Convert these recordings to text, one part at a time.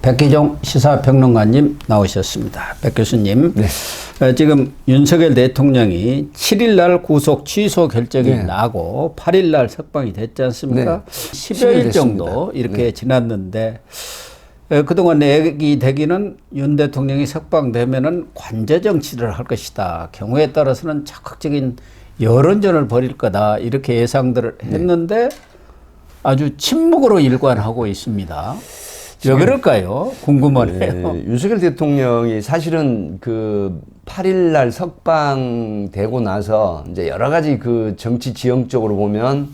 백기종 시사평론가님 나오셨습니다. 백 교수님, 네. 지금 윤석열 대통령이 7일 날 구속 취소 결정이 네. 나고 8일 날 석방이 됐지 않습니까? 네. 10여일 정도 이렇게 네. 지났는데 그동안 얘기 되기는 윤 대통령이 석방되면은 관저 정치를 할 것이다. 경우에 따라서는 적극적인 여론전을 벌일 거다. 이렇게 예상들을 했는데 아주 침묵으로 일관하고 있습니다. 왜 그럴까요? 궁금하네요. 네, 윤석열 대통령이 사실은 그 8일 날 석방되고 나서 이제 여러 가지 그 정치 지형적으로 보면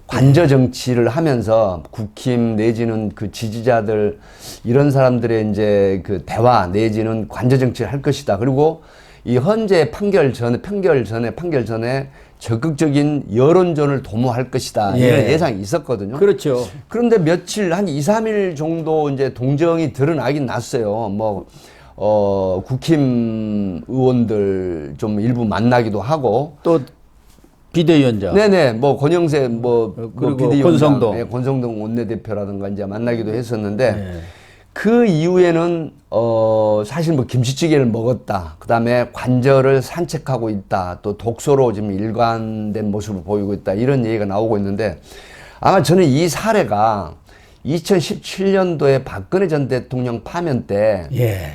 관저 정치를 하면서 국힘 내지는 그 지지자들 이런 사람들의 이제 그 대화 내지는 관저 정치를 할 것이다. 그리고 이 현재 판결 전에 적극적인 여론전을 도모할 것이다. 이런 예상이 있었거든요. 그렇죠. 그런데 며칠, 한 2, 3일 정도 이제 동정이 드러나긴 났어요. 국힘 의원들 좀 일부 만나기도 하고. 또 비대위원장. 네네, 권영세, 그리고 비대위원장, 권성동. 네, 권성동 원내대표라든가 이제 만나기도 했었는데, 네. 그 이후에는 사실 김치찌개를 먹었다. 그다음에 관저를 산책하고 있다. 또 독서로 지금 일관된 모습을 보이고 있다. 이런 얘기가 나오고 있는데 아마 저는 이 사례가 2017년도에 박근혜 전 대통령 파면 때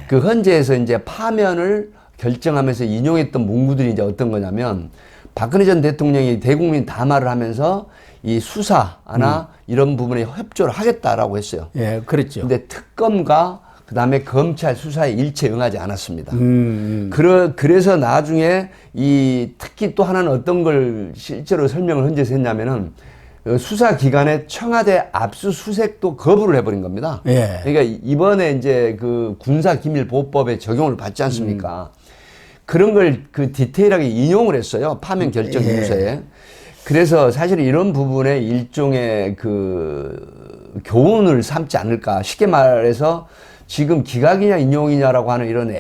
그 헌재에서 이제 파면을 결정하면서 인용했던 문구들이 이제 어떤 거냐면 박근혜 전 대통령이 대국민 담화를 하면서 이 수사나 이런 부분에 협조를 하겠다라고 했어요. 예, 그랬죠. 근데 특검과 그다음에 검찰 수사에 일체 응하지 않았습니다. 그래서 나중에 특히 또 하나는 어떤 걸 실제로 설명을 헌재에서 했냐면은 수사 기관에 청와대 압수수색도 거부를 해버린 겁니다. 예. 그러니까 이번에 이제 그 군사기밀보호법에 적용을 받지 않습니까? 그런 걸 그 디테일하게 인용을 했어요. 파면 결정 유서에. 그래서 사실 이런 부분에 일종의 그 교훈을 삼지 않을까. 쉽게 말해서 지금 기각이냐 인용이냐라고 하는 이런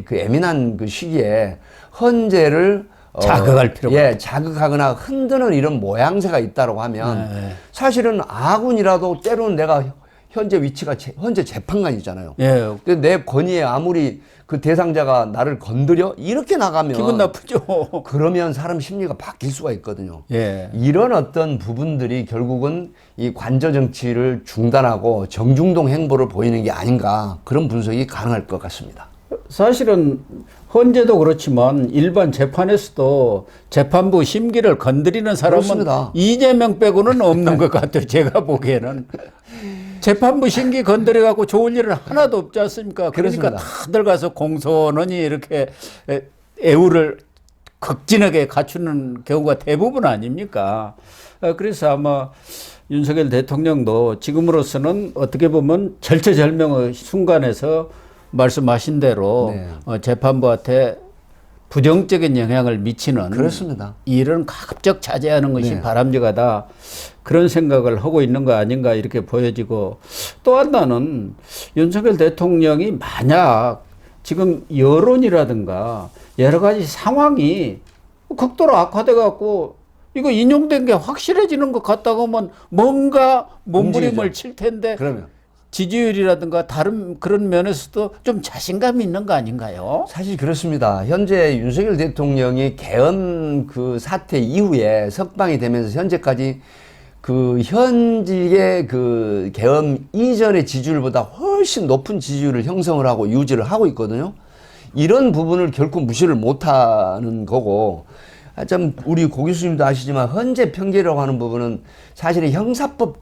그 예민한 그 시기에 헌재를 자극할 필요가 자극하거나 흔드는 이런 모양새가 있다고 하면 사실은 아군이라도 때로는 내가 현재 위치가 현재 재판관이잖아요. 예. 근데 내 권위에 아무리 그 대상자가 나를 건드려 이렇게 나가면 기분 나쁘죠. 그러면 사람 심리가 바뀔 수가 있거든요. 예. 이런 어떤 부분들이 결국은 이 관저 정치를 중단하고 정중동 행보를 보이는 게 아닌가 그런 분석이 가능할 것 같습니다. 사실은 헌재도 그렇지만 일반 재판에서도 재판부 심기를 건드리는 사람은 그렇습니다. 이재명 빼고는 없는 것 같아요. 제가 보기에는. 재판부 심기 건드려갖고 좋은 일은 하나도 없지 않습니까? 그러니까 그렇습니다. 다들 가서 공손하니 이렇게 애우를 극진하게 갖추는 경우가 대부분 아닙니까? 그래서 아마 윤석열 대통령도 지금으로서는 어떻게 보면 절체절명의 순간에서 말씀하신 대로 재판부한테 부정적인 영향을 미치는 그렇습니다. 일은 가급적 자제하는 것이 바람직하다. 그런 생각을 하고 있는 거 아닌가 이렇게 보여지고 또 하나는 윤석열 대통령이 만약 지금 여론이라든가 여러 가지 상황이 극도로 악화돼 갖고 이거 인용된 게 확실해지는 것 같다고 하면 뭔가 몸부림을 칠 텐데 그러면 지지율이라든가 다른 그런 면에서도 좀 자신감이 있는 거 아닌가요? 사실 그렇습니다. 현재 윤석열 대통령이 계엄 그 사태 이후에 석방이 되면서 현재까지 그 현직의 그 계엄 이전의 지지율보다 훨씬 높은 지지율을 형성을 하고 유지를 하고 있거든요. 이런 부분을 결코 무시를 못하는 거고, 참 우리 고 교수님도 아시지만 헌재 평결이라고 하는 부분은 사실은 형사법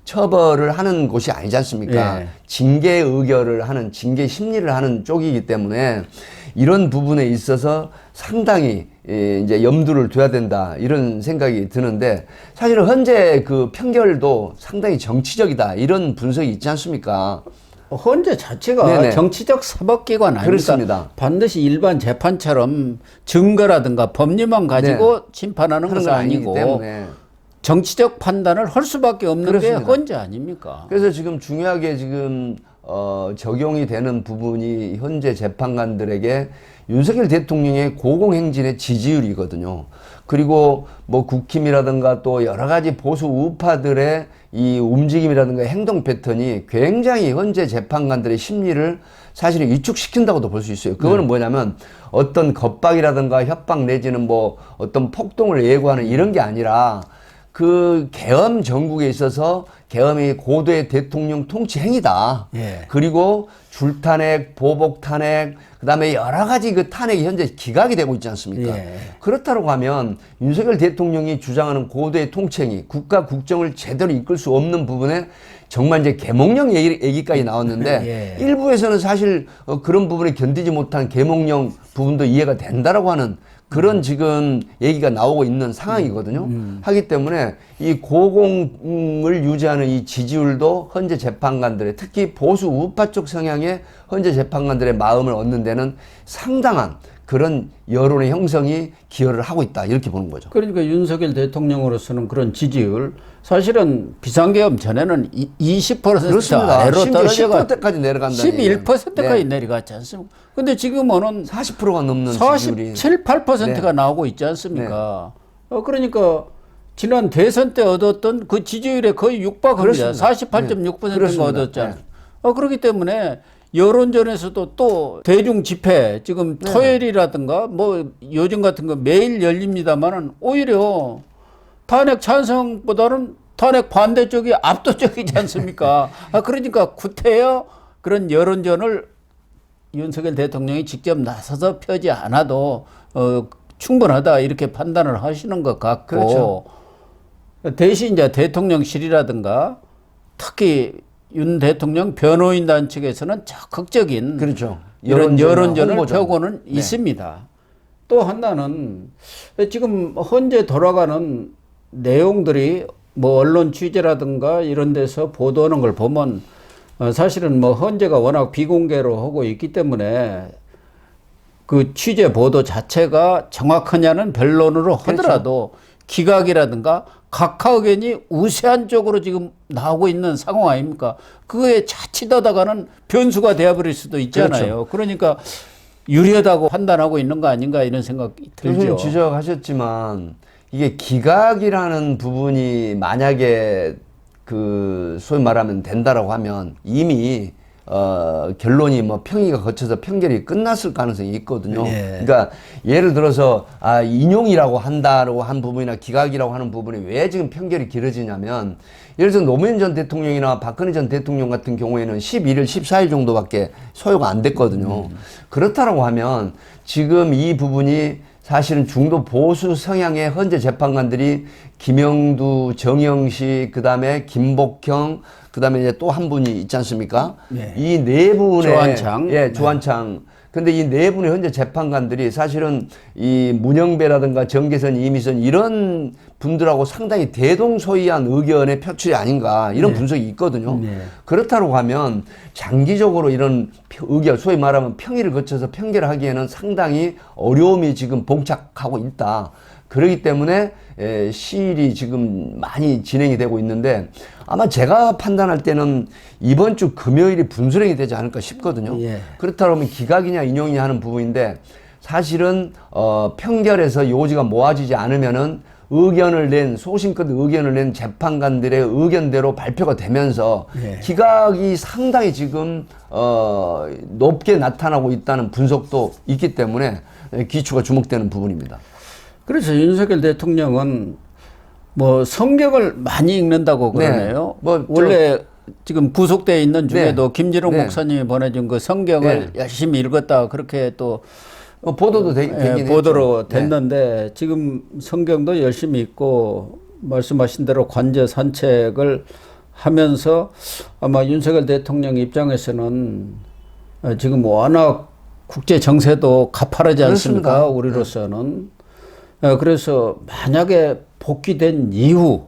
처벌을 하는 곳이 아니지 않습니까? 징계 의결을 하는, 징계 심리를 하는 쪽이기 때문에 이런 부분에 있어서 상당히 이제 염두를 둬야 된다 이런 생각이 드는데 사실은 현재 그 판결도 상당히 정치적이다 이런 분석이 있지 않습니까? 헌재 자체가 정치적 사법기관 아닙니까? 그렇습니다. 반드시 일반 재판처럼 증거라든가 법리만 가지고 심판하는 것은 아니고 때문에. 정치적 판단을 할 수밖에 없는 그렇습니다. 게 헌재 아닙니까? 그래서 지금 중요하게 지금 적용이 되는 부분이 현재 재판관들에게 윤석열 대통령의 고공행진의 지지율이거든요. 그리고 뭐 국힘이라든가 또 여러 가지 보수 우파들의 이 움직임이라든가 행동 패턴이 굉장히 현재 재판관들의 심리를 사실은 위축시킨다고도 볼 수 있어요. 그거는 뭐냐면 어떤 겁박이라든가 협박 내지는 뭐 어떤 폭동을 예고하는 이런 게 아니라 그 계엄 정국에 있어서 계엄이 고도의 대통령 통치 행위다. 예. 그리고 줄탄핵, 보복탄핵, 그다음에 여러 가지 그 탄핵이 현재 기각이 되고 있지 않습니까? 예. 그렇다고 하면 윤석열 대통령이 주장하는 고도의 통치행위, 국가 국정을 제대로 이끌 수 없는 부분에 정말 이제 계몽령 얘기까지 나왔는데 예. 일부에서는 사실 그런 부분에 견디지 못한 계몽령 부분도 이해가 된다라고 하는 그런 지금 얘기가 나오고 있는 상황이거든요. 하기 때문에 이 고공을 유지하는 이 지지율도 현재 재판관들의 특히 보수 우파 쪽 성향의 현재 재판관들의 마음을 얻는 데는 상당한 그런 여론의 형성이 기여를 하고 있다. 이렇게 보는 거죠. 그러니까 윤석열 대통령으로서는 그런 지지율 사실은 비상계엄 전에는 20% 그렇습니다. 아래로 심지어 떨어져가 10%까지 내려간다는 11%까지 내려갔지 않습니까? 근데 지금은 40%가 넘는 47, 8%가 나오고 있지 않습니까? 그러니까 지난 대선 때 얻었던 그 지지율에 거의 육박합니다. 48.6%가 얻었잖아요. 그렇기 때문에 여론전에서도 또 대중 집회 지금 토요일이라든가 뭐 요즘 같은 거 매일 열립니다만은 오히려 탄핵 찬성보다는 탄핵 반대 쪽이 압도적이지 않습니까? 그러니까 구태여 그런 여론전을 윤석열 대통령이 직접 나서서 펴지 않아도 충분하다 이렇게 판단을 하시는 것 같고 그렇죠. 대신 이제 대통령실이라든가 특히 윤 대통령 변호인단 측에서는 적극적인 그렇죠. 이런 여론전을 홍보전. 펴고는 있습니다. 또 하나는 지금 현재 돌아가는 내용들이 뭐 언론 취재라든가 이런 데서 보도하는 걸 보면 사실은 뭐 헌재가 워낙 비공개로 하고 있기 때문에 그 취재 보도 자체가 정확하냐는 변론으로 하더라도 기각이라든가 각하 의견이 우세한 쪽으로 지금 나오고 있는 상황 아닙니까? 그거에 자칫하다가는 변수가 되어버릴 수도 있잖아요. 그러니까 유리하다고 판단하고 있는 거 아닌가 이런 생각이 들죠. 교수님 지적하셨지만 이게 기각이라는 부분이 만약에 그 소위 말하면 된다라고 하면 이미 결론이 뭐 평의가 거쳐서 판결이 끝났을 가능성이 있거든요. 그러니까 예를 들어서 인용이라고 한다라고 한 부분이나 기각이라고 하는 부분이 왜 지금 판결이 길어지냐면 예를 들어 노무현 전 대통령이나 박근혜 전 대통령 같은 경우에는 11일, 14일 정도밖에 소요가 안 됐거든요. 그렇다라고 하면 지금 이 부분이 사실은 중도 보수 성향의 현재 재판관들이 김영두, 정영식, 그 다음에 김복형, 그 다음에 이제 또 한 분이 있지 않습니까? 이 네 분의 조한창. 조한창. 근데 이 네 분의 현재 재판관들이 사실은 이 문영배라든가 정계선, 이미선 이런 분들하고 상당히 대동소이한 의견의 표출이 아닌가 이런 분석이 있거든요. 그렇다고 하면 장기적으로 이런 의견, 소위 말하면 평의를 거쳐서 판결하기에는 상당히 어려움이 지금 봉착하고 있다. 그렇기 때문에 시일이 지금 많이 진행이 되고 있는데 아마 제가 판단할 때는 이번 주 금요일이 분수령이 되지 않을까 싶거든요. 그렇다면 기각이냐 인용이냐 하는 부분인데 사실은 판결에서 요지가 모아지지 않으면은 의견을 낸 소신껏 의견을 낸 재판관들의 의견대로 발표가 되면서 기각이 상당히 지금 높게 나타나고 있다는 분석도 있기 때문에 기추가 주목되는 부분입니다. 그래서 윤석열 대통령은 뭐 성경을 많이 읽는다고 그러네요. 원래 지금 구속되어 있는 중에도 김진홍 목사님이 보내준 그 성경을 열심히 읽었다 그렇게 또 보도도 되긴 보도로 했죠. 됐는데 지금 성경도 열심히 읽고 말씀하신 대로 관저 산책을 하면서 아마 윤석열 대통령 입장에서는 지금 워낙 국제 정세도 가파르지 않습니까? 우리로서는. 그래서 만약에 복귀된 이후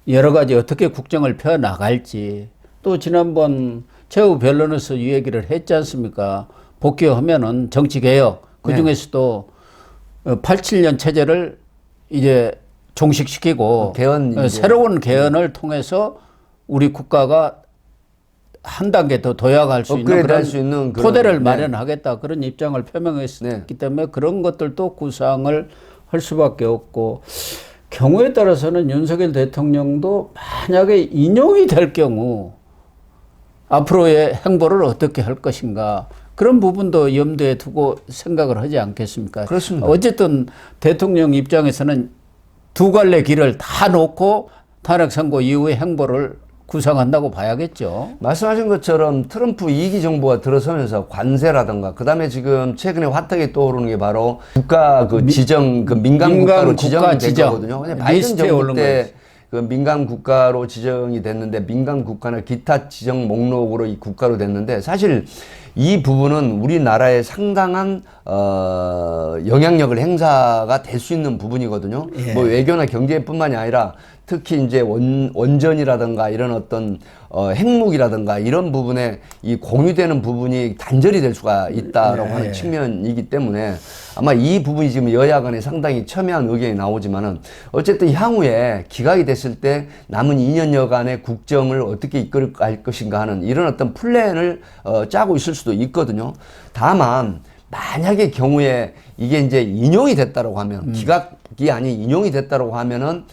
여러 가지 어떻게 국정을 펴 나갈지 또 지난번 최후 변론에서 이 얘기를 했지 않습니까? 복귀하면은 정치개혁 그 중에서도 87년 체제를 이제 종식시키고 새로운 개헌을 통해서 우리 국가가 한 단계 더 도약할 수 있는 그런 토대를 마련하겠다 그런 입장을 표명했기 때문에 그런 것들도 구상을 할 수밖에 없고 경우에 따라서는 윤석열 대통령도 만약에 인용이 될 경우 앞으로의 행보를 어떻게 할 것인가 그런 부분도 염두에 두고 생각을 하지 않겠습니까? 그렇습니다. 어쨌든 대통령 입장에서는 두 갈래 길을 다 놓고 탄핵 선고 이후의 행보를 구상한다고 봐야겠죠. 말씀하신 것처럼 트럼프 2기 정부가 들어서면서 관세라든가 그다음에 지금 최근에 화딱이 떠오르는 게 바로 국가 그 지정 그 민간 국가로 지정이 된 거거든요. 바이든 정부 때 그 민간 국가로 지정이 됐는데 민간 국가나 기타 지정 목록으로 이 국가로 됐는데 사실 이 부분은 우리나라에 상당한 영향력을 행사가 될 수 있는 부분이거든요. 예. 뭐 외교나 경제뿐만이 아니라 특히 이제 원전이라든가 이런 어떤 핵무기라든가 이런 부분에 이 공유되는 부분이 단절이 될 수가 있다라고 하는 측면이기 때문에 아마 이 부분이 지금 여야 간에 상당히 첨예한 의견이 나오지만은 어쨌든 향후에 기각이 됐을 때 남은 2년여간의 국정을 어떻게 이끌어갈 것인가 하는 이런 어떤 플랜을 짜고 있을 수도 있거든요. 다만 만약의 경우에 이게 이제 인용이 됐다라고 하면 기각이 아닌 인용이 됐다라고 하면은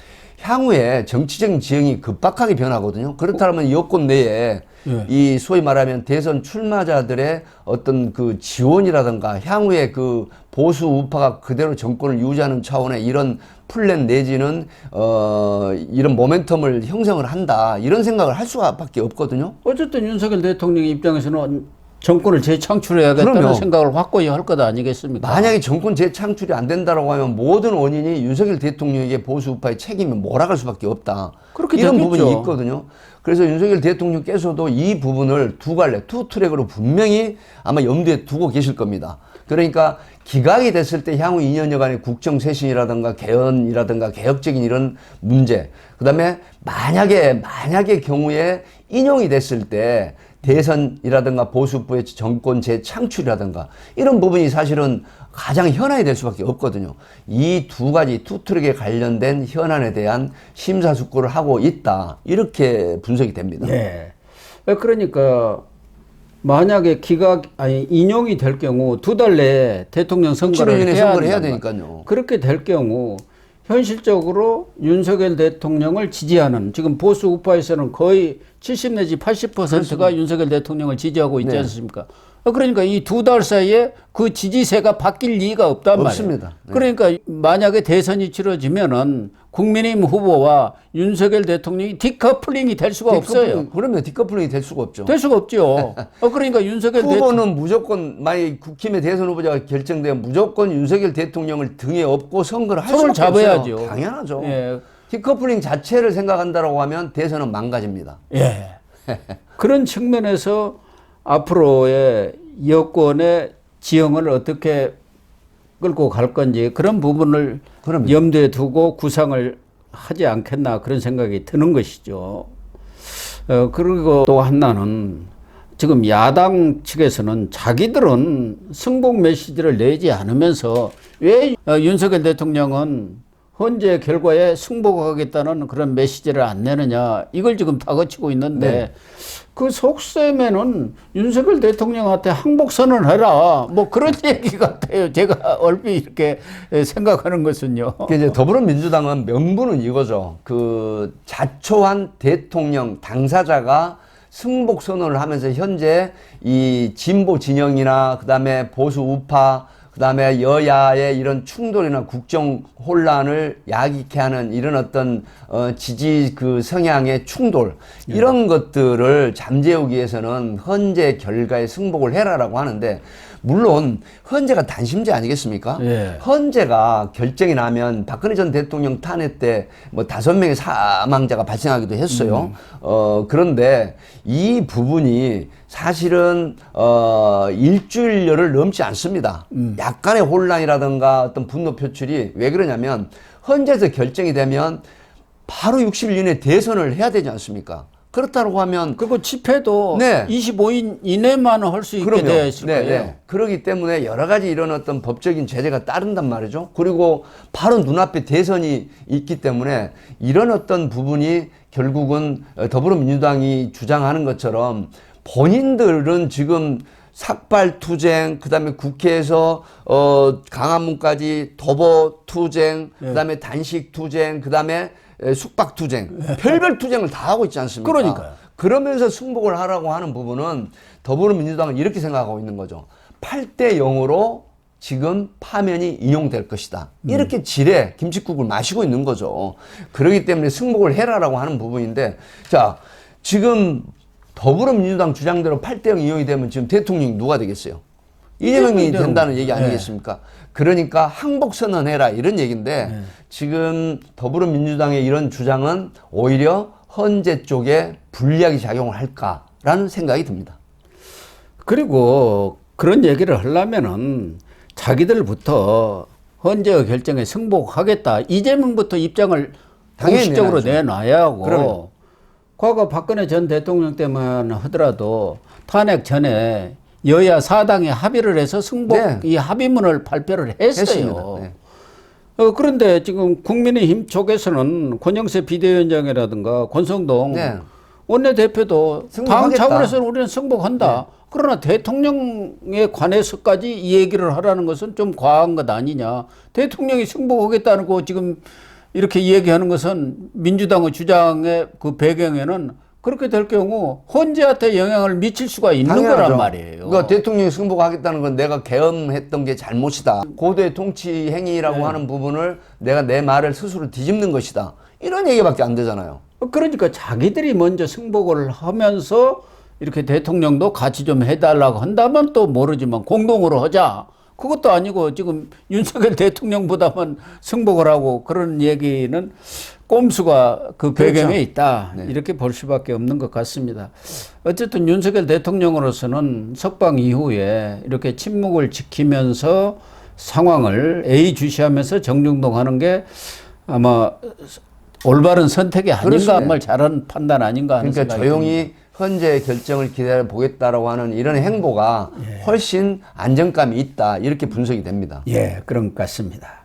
향후에 정치적인 지형이 급박하게 변하거든요. 그렇다면 여권 내에 이 소위 말하면 대선 출마자들의 어떤 그 지원이라든가 향후에 그 보수 우파가 그대로 정권을 유지하는 차원의 이런 플랜 내지는 이런 모멘텀을 형성을 한다 이런 생각을 할 수밖에 없거든요. 어쨌든 윤석열 대통령 입장에서는 정권을 재창출해야겠다는 그럼요. 생각을 확고히 할 것 아니겠습니까? 만약에 정권 재창출이 안 된다라고 하면 모든 원인이 윤석열 대통령에게 보수 우파의 책임이 몰아갈 수밖에 없다. 그렇게 이런 되겠죠. 부분이 있거든요. 그래서 윤석열 대통령께서도 이 부분을 두 갈래, 투 트랙으로 분명히 아마 염두에 두고 계실 겁니다. 그러니까 기각이 됐을 때 향후 2년여간의 국정 쇄신이라든가 개헌이라든가 개혁적인 이런 문제, 그다음에 만약의 경우에 인용이 됐을 때 대선이라든가 보수부의 정권 재창출이라든가 이런 부분이 사실은 가장 현안이 될 수밖에 없거든요. 이 두 가지 투트랙에 관련된 현안에 대한 심사숙고를 하고 있다. 이렇게 분석이 됩니다. 네. 그러니까 만약에 인용이 될 경우 두 달 내에 대통령 선거를 해야 되니까요. 그렇게 될 경우 현실적으로 윤석열 대통령을 지지하는 지금 보수 우파에서는 거의 70 내지 80%가 윤석열 대통령을 지지하고 있지 않습니까? 그러니까 이 두 달 사이에 그 지지세가 바뀔 리가 없단 없습니다. 말이에요. 그러니까 만약에 대선이 치러지면은 국민의힘 후보와 윤석열 대통령이 디커플링이 될 수가 없어요. 그러면 디커플링이 될 수가 없죠. 될 수가 없죠. 그러니까 윤석열 후보는 무조건 만약 국힘의 대선 후보자가 결정되면 무조건 윤석열 대통령을 등에 업고 선거를 할 손을 수밖에 잡아야죠. 없어요. 당연하죠. 예. 디커플링 자체를 생각한다라고 하면 대선은 망가집니다. 예. 그런 측면에서 앞으로의 여권의 지형을 어떻게 끌고 갈 건지 그런 부분을 그럼요. 염두에 두고 구상을 하지 않겠나 그런 생각이 드는 것이죠. 그리고 또 하나는 지금 야당 측에서는 자기들은 승복 메시지를 내지 않으면서 왜 윤석열 대통령은 헌재 결과에 승복하겠다는 그런 메시지를 안 내느냐 이걸 지금 다그치고 있는데 그 속셈에는 윤석열 대통령한테 항복 선언해라 뭐 그런 얘기 같아요. 제가 얼핏 이렇게 생각하는 것은요. 이제 더불어민주당은 명분은 이거죠. 그 자초한 대통령 당사자가 승복 선언을 하면서 현재 이 진보 진영이나 그다음에 보수 우파 그다음에 여야의 이런 충돌이나 국정 혼란을 야기케 하는 이런 어떤 지지 그 성향의 충돌 이런 것들을 잠재우기 위해서는 헌재 결과에 승복을 해라라고 하는데 물론 헌재가 단심제 아니겠습니까? 예. 헌재가 결정이 나면 박근혜 전 대통령 탄핵 때 뭐 5명의 사망자가 발생하기도 했어요. 그런데 이 부분이 사실은 일주일여를 넘지 않습니다. 약간의 혼란이라든가 어떤 분노 표출이 왜 그러냐면 헌재에서 결정이 되면 바로 60일 이내에 대선을 해야 되지 않습니까? 그렇다고 하면 그리고 집회도 네. 25인 이내만 할 수 있게 되어 있을 거예요. 그렇기 때문에 여러 가지 이런 어떤 법적인 제재가 따른단 말이죠. 그리고 바로 눈앞에 대선이 있기 때문에 이런 어떤 부분이 결국은 더불어민주당이 주장하는 것처럼 본인들은 지금 삭발 투쟁, 그다음에 국회에서 강화문까지 도보 투쟁, 그다음에 단식 투쟁, 그다음에 숙박 투쟁, 별별 투쟁을 다 하고 있지 않습니까? 그러니까요. 그러면서 승복을 하라고 하는 부분은 더불어민주당은 이렇게 생각하고 있는 거죠. 8대 0으로 지금 파면이 이용될 것이다. 이렇게 지레 김칫국을 마시고 있는 거죠. 그렇기 때문에 승복을 해라라고 하는 부분인데, 자, 지금 더불어민주당 주장대로 8대 0 이용이 되면 지금 대통령이 누가 되겠어요? 이재명이 된다는 얘기 아니겠습니까? 그러니까 항복 선언해라 이런 얘기인데 지금 더불어민주당의 이런 주장은 오히려 헌재 쪽에 불리하게 작용을 할까라는 생각이 듭니다. 그리고 그런 얘기를 하려면은 자기들부터 헌재의 결정에 승복하겠다. 이재명부터 입장을 당연히 공식적으로 내놔야죠. 내놔야 하고 그럼요. 과거 박근혜 전 대통령 때만 하더라도 탄핵 전에 여야 사당이 합의를 해서 승복 네. 이 합의문을 발표를 했어요. 했습니다. 네. 그런데 지금 국민의힘 쪽에서는 권영세 비대위원장이라든가 권성동 네. 원내대표도 당 승복하겠다. 차원에서는 우리는 승복한다. 그러나 대통령에 관해서까지 이 얘기를 하라는 것은 좀 과한 것 아니냐. 대통령이 승복하겠다는 거 지금 이렇게 얘기하는 것은 민주당의 주장의 그 배경에는 그렇게 될 경우 헌재한테 영향을 미칠 수가 있는 당연하죠. 거란 말이에요. 그러니까 대통령이 승복하겠다는 건 내가 계엄했던 게 잘못이다. 고도의 통치 행위라고 하는 부분을 내가 내 말을 스스로 뒤집는 것이다. 이런 얘기밖에 안 되잖아요. 그러니까 자기들이 먼저 승복을 하면서 이렇게 대통령도 같이 좀 해달라고 한다면 또 모르지만 공동으로 하자. 그것도 아니고 지금 윤석열 대통령보다만 승복을 하고 그런 얘기는 꼼수가 그 배경에 그렇죠. 있다. 네. 이렇게 볼 수밖에 없는 것 같습니다. 어쨌든 윤석열 대통령으로서는 석방 이후에 이렇게 침묵을 지키면서 상황을 예의주시하면서 정중동하는 게 아마 올바른 선택이 아닌가, 그렇습니다. 정말 잘한 판단 아닌가 하는 그러니까 생각이 조용히 듭니다. 헌재의 결정을 기다려 보겠다라고 하는 이런 행보가 훨씬 안정감이 있다. 이렇게 분석이 됩니다. 예, 그런 것 같습니다.